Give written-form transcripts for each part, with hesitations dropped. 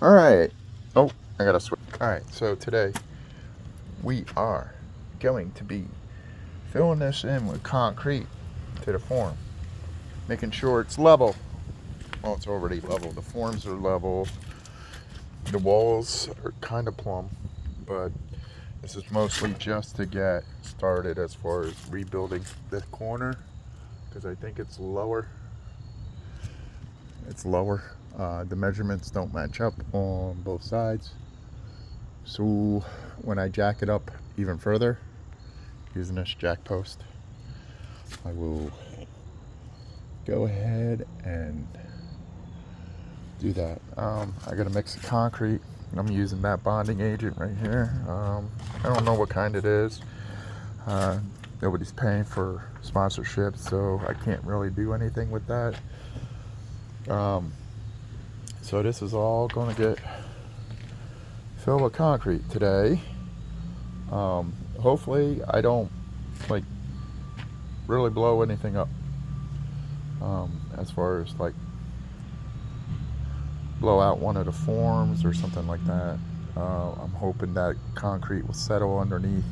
All right. Oh, I gotta switch. All right. So today we are going to be filling this in with concrete to the form, making sure it's level. Well, it's already level. The forms are level. The walls are kind of plumb, but this is mostly just to get started as far as rebuilding this corner because I think it's lower. It's lower. The measurements don't match up on both sides. So when I jack it up even further, using this jack post, I will go ahead and do that. I gotta mix the concrete. I'm using that bonding agent right here. I don't know what kind it is. Nobody's paying for sponsorship, so I can't really do anything with that. So this is all gonna get filled with concrete today. Hopefully I don't like really blow anything up as far as like blow out one of the forms or something like that. I'm hoping that concrete will settle underneath.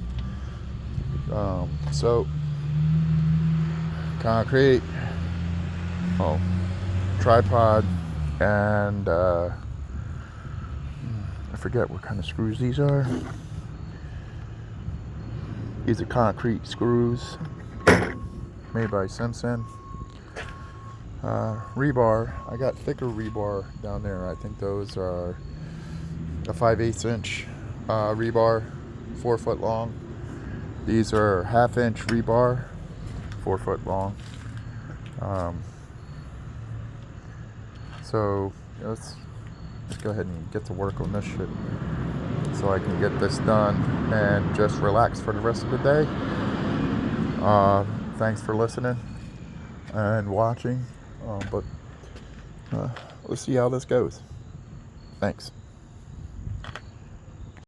So concrete, tripod, and I forget what kind of screws these are. These are concrete screws made by Simpson. Rebar, I got thicker rebar down there. I think those are a 5/8 inch rebar, 4 foot long. These are 1/2 inch rebar, 4 foot long. So let's go ahead and get to work on this shit so I can get this done and just relax for the rest of the day. Thanks for listening and watching, but let's see how this goes. Thanks.